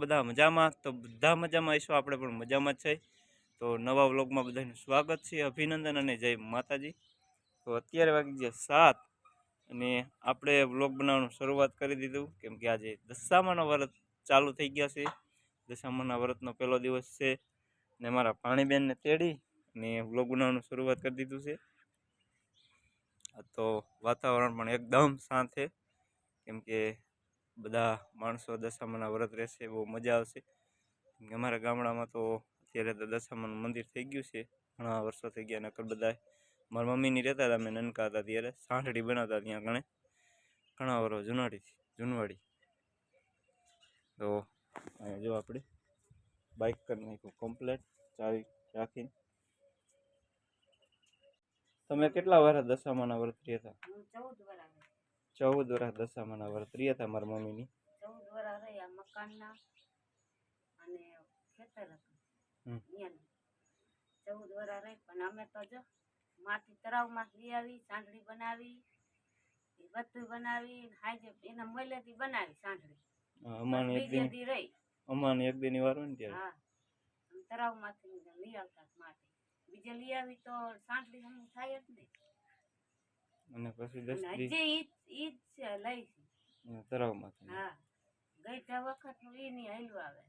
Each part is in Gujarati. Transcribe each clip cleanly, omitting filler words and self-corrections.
બધા મજામાં? તો બધા મજામાં હશો, આપણે પણ મજામાં જ છે। તો નવા વ્લોગમાં બધાનું સ્વાગત છે, અભિનંદન અને જય માતાજી। તો અત્યારે વાગી ગયા 7 અને આપણે વ્લોગ બનાવવાનું શરૂઆત કરી દીધું, કેમ કે આજે દશામાના વ્રત ચાલુ થઈ ગયા છે। દશામાના વ્રતનો પહેલો દિવસ છે ને મારા ભાણીબેનને તેડી અને વ્લોગ બનાવવાનું શરૂઆત કરી દીધું છે। તો વાતાવરણ પણ એકદમ શાંત છે, કેમ કે બધા માણસો દશામાના વ્રત રહેશે, બહુ મજા આવશે। અમારા ગામડામાં તો અત્યારે તો દશામાનું મંદિર થઈ ગયું છે, ઘણા વર્ષો થઈ ગયા। નકર બધા મારા મમ્મીની રહેતા હતા, અમે નનકા હતા ત્યારે સાંઠડી બનાવતા ત્યાં ઘણા વર્ષ જૂનવાડી। તો અહીંયા જો આપણે બાઇક કરી નાખ્યું કમ્પ્લેટ ચાવી રાખીને। તમે કેટલા વર્ષ દશામાના વ્રત રહ્યા હતા? 14 વર્ષ દશામાના વ્રત રહ્યા હતા મારા મમ્મીની। 14 વર્ષ રહ્યા મકાનના અને ખેતર હતું ન્યાની 14 વર્ષ રહી। પણ અમે તો જો માટી તળાવમાં લઈ આવી, સાંઠળી બનાવી, એ બધું બનાવી, હાજે એના મોલેથી બનાવી સાંઠળી। અમાને એક દિન વાર હોય ને ત્યારે હા, તળાવમાંથી લઈ આવતા માટી, બીજે લઈ આવી તો સાંઠળી હમ થાય જ નહીં। અને પછી 10 દી ઈ જ લઈ તળાવમાંથી। હા, ગઈઢા વખતનું ઈ ની હલવા આવે,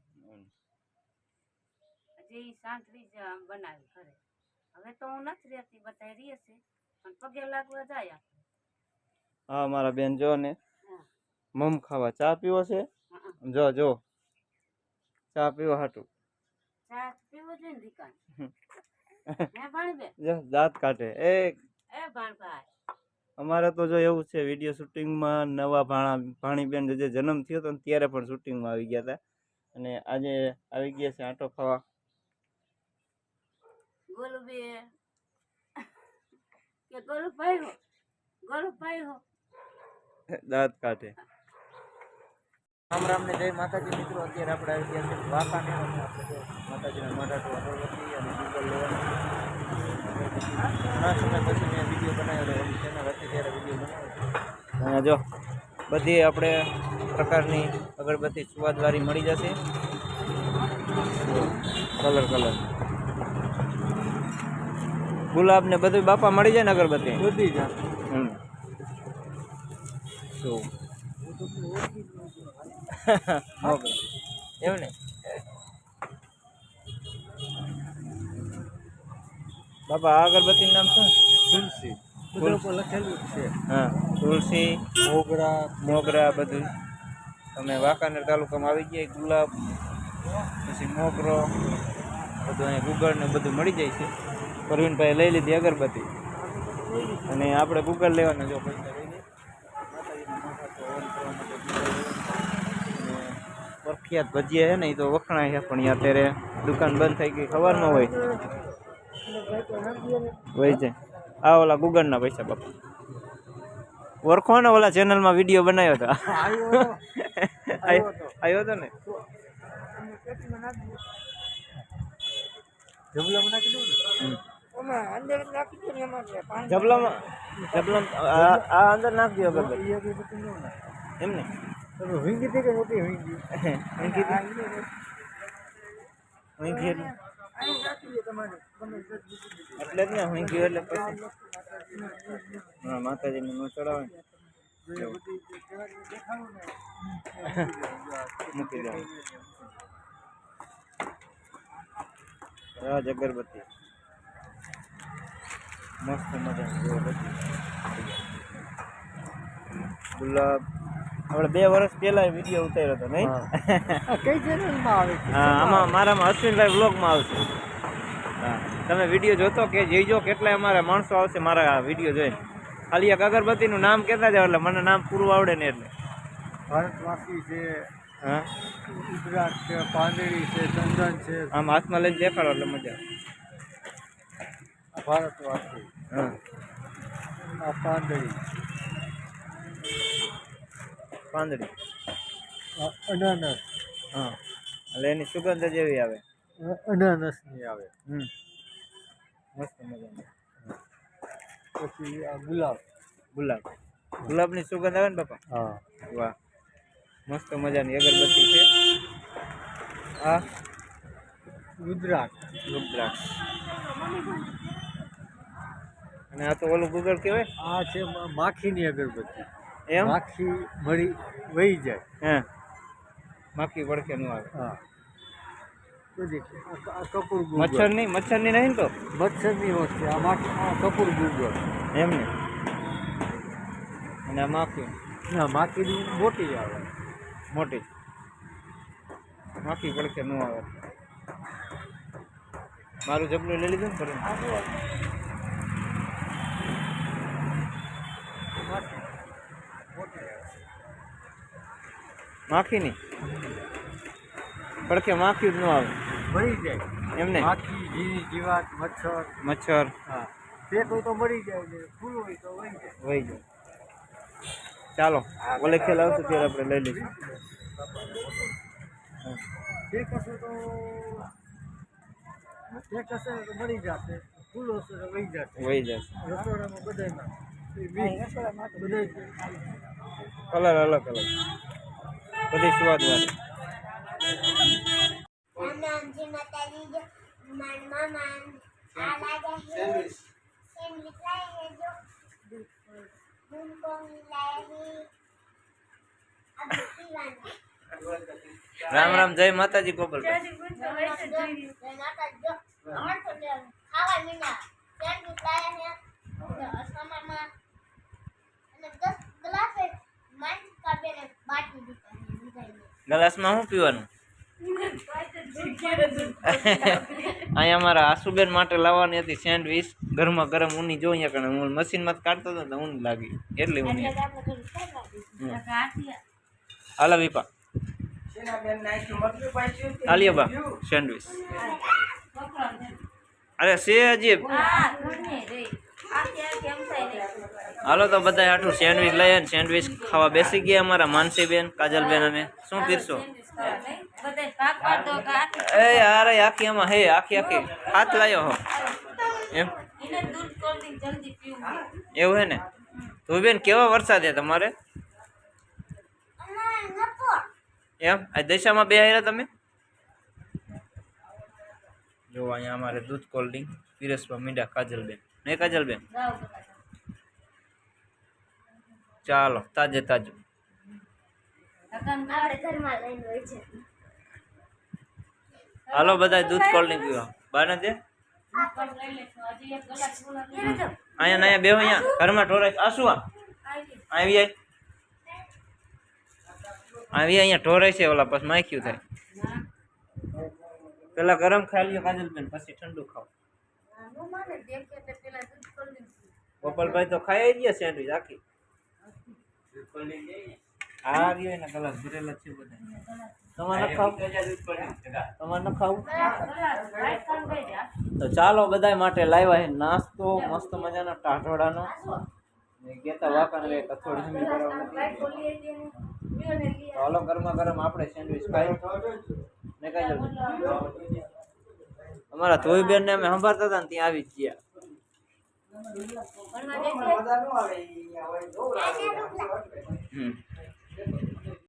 હજી ઈ સાંઠળી જ બનાવી ઘરે। હવે તો હું નથી રહેતી, બધા રહે છે, પણ પગે લાગવા જાય આપણે। હા, મારા બેન જો ને મમ ખાવા ચા પીવો છે, જો ચા પીવા હાટું ચા પીવો જોઈએ ને દીકાન હે ભાણબેન, જો દાંત કાઢે એ ભાણભાઈ। અમારે તો જો એવું છે, વિડીયો શૂટિંગમાં નવા ભાણીબેન જે જન્મ થયો હતો ને ત્યારે પણ શૂટિંગમાં આવી ગયા હતા, અને આજે આવી ગયા છે આટો ખાવા। ગોલુબે કે ગોલુભાઈ હો દાંત કાઢે। રામ રામ ને જય માતાજી મિત્રો। અત્યારે આપણે આવી ગયા છે વાંકાનેર, માતાજીના મોઢા તો અગરબત્તી અને ગૂગલ લેવાનું ઘણા સમય પછી મેં વિડીયો બનાવ્યો હતો, ચેનલ હતી ત્યારે વિડીયો બનાવ્યો। અહીંયા જો બધી આપણે પ્રકારની અગરબત્તી સ્વાદવાળી મળી જશે, કલર ગુલાબ ને બધું બાપા મળી જાય ને અગરબત્તી બધી જ। એવું ને બાપા, આ અગરબત્તીનું નામ શું? તુલસી લખેલું છે। હા, તુલસી, મોગરા બધું તમે વાંકાનેર તાલુકામાં આવી ગયા। ગુલાબ પછી મોગરો બધું અહીંયા ગુગળ ને બધું મળી જાય છે। પરવીનભાઈ લઈ લીધી અગરબત્તી અને આપણે ગુગળ લેવાના, જો પૈસા લઈ લઈએ પ્રખ્યાત ભજીયા છે ને એ તો વખણાય છે, પણ અત્યારે દુકાન બંધ થઈ ગઈ, ખબર ન હોય છે। આ ઓલા ગુગળના પૈસા બાપા ઓળખો ને, ઓલા ચેનલમાં વિડીયો બનાવ્યો હતો, આવ્યો હતો ને જબલામાં આ અંદર નાખી દો અગરબત્તી એમ ને એટલે જ ને હું ગયો એટલે પછી માતાજીને નો ચડાવે મૂકી દે રાજ અગરબત્તી મસ્ત મજાની ગુલાબ। આપણે 2 વર્ષ પહેલા વિડીયો ઉતાર્યો હતો નહીં? કઈ ચેનલમાં આવે? હા, આમાં મારામાં અશ્વિનભાઈ વ્લોગમાં આવશે। હા, તમે વિડીયો જોતો કે જોઈજો, કેટલાય અમારા માણસો આવશે મારા વિડીયો જોઈને। ખાલી એક અગરબત્તીનું નામ કહેતા જાવ એટલે મને નામ પૂરું આવડે ને એટલે ભારતવાસી છે, હા ગુજરાત છે, પાંદડી છે, ચંદન છે, આમ હાથમાં લઈને દેખાડો એટલે મજા આવે। ભારતવાસી, હા, આ પાંદડી, અનાનસ, હા, એટલે એની સુગંધ જ એવી આવે, અનાનસની આવે। મસ્ત મજાની। પછી આ ગુલાબની સુગંધ આવે ને બાપા? હા, વાહ, મસ્ત મજાની અગરબત્તી છે। આ રુદ્રાક્ષ. રુદ્રાક્ષ. અને આ તો ઓલું ગુગળ કહેવાય આ છે માખીની અગરબત્તી. એમ માખી મળી વહી જાય. હે માખી પડખે ન આવે. હા બધી આ કપૂર ગુગળ. મચ્છરની નહીં ને તો મચ્છરની વસ્તુ આ માખી આ કપૂર ગુગળ. એમ ને. અને આ માખી ના માખીની મોટી આવે. મોટી માખી પડખે ન આવે. મારું જબલું લઈ લીધું ને ફરી માખીની પડખે માખી જ ન આવે મળી જાય એમને. માખી જીવી જીવાત મચ્છર. મચ્છર હા પેટ હોય તો મળી જાય ને ફૂલ હોય તો વહી જાય. વહી જાય. ચાલો ઓલે ખેલ આવશે ત્યારે આપણે લઈ લઈશું. પેટ હશે તો પેટ હશે ને તો મળી જશે. ફૂલ હશે તો વહી જશે. વહી જશે. રસોડામાં બધામાં બધા કલર અલગ અલગ બધી સ્વાદ વાળી. રામ રામજી માતાજી જો માન મામાન આ લાગે હે સેન્ડવિચ લાગે જો દૂધ કોણ લાગે અબ પીવાનું રામ રામ જય માતાજી ગોપાલ. નાટક જો અમાર તો ખાવા મીના સેન્ડવિચ લાગે હે અસમામાં અને 10 ગ્લાસ માન કાબેને બાટી દીધા ગ્લાસમાં શું પીવાનું? અહીંયા અમારા આસુબેન માટે લાવવાની હતી સેન્ડવીચ ગરમા ગરમ ઊની જો અહીંયા કણે હું મશીનમાં કાઢતો હતો ને ઊન લાગી એટલી ઊની. હાલા વિપા આલિયા બા સેન્ડવીચ. અરે છે હજી. હાલો તો બધા આટલું સેન્ડવીચ લઈએ ને સેન્ડવીચ ખાવા બેસી ગયા અમારા માનસીબેન કાજલબેન. અમે શું પીરશો? એ અરે આખી આમાં હે આખી હાથ લાયો હો એમ એવું હે ને. તો બેન કેવા વરસાદ છે તમારે એમ? આ દશામાં બે આવ્યા તમે જો અહીંયા અમારે દૂધ કોલ્ડ ડ્રિંક પીરસવા મીંડા કાજલબેન. નહીં કાજલબેન? ચાલો તાજે તાજું. આપણે ઘરમાં લઈને હોય છે હાલો બધા દૂધ કોલ્ડ ડ્રિંક પીવા. બાને દે અહીંયા બે અહીંયા ઘરમાં ઢોરાય. આ શું આવી અહીંયા ઢોરાય છે ઓલા પછી માખ્યું થાય. પેલા ગરમ ખાઈ લ્યો કાજલબેન પછી ઠંડુ ખાઓ. ગોપાલભાઈ તો ખાઈ ગયા સેન્ડવીચ આખી. આ રહ્યો એના કલાક ભરેલા છે બધા. તમારે ન ખાવું? તમારે ન ખાવું? તો ચાલો બધા માટે લાવ્યા છે નાસ્તો મસ્ત મજાનો ટાઢોડાનો. ગેતા વાકાને કથોડી જમી કરાવવાની. હાલો ગરમા ગરમ આપણે સેન્ડવીચ ખાઈ ને કઈ જવું. અમારા ધોઈબેન ને અમે સંભાળતા હતા ને ત્યાં આવી જ ગયા. હમ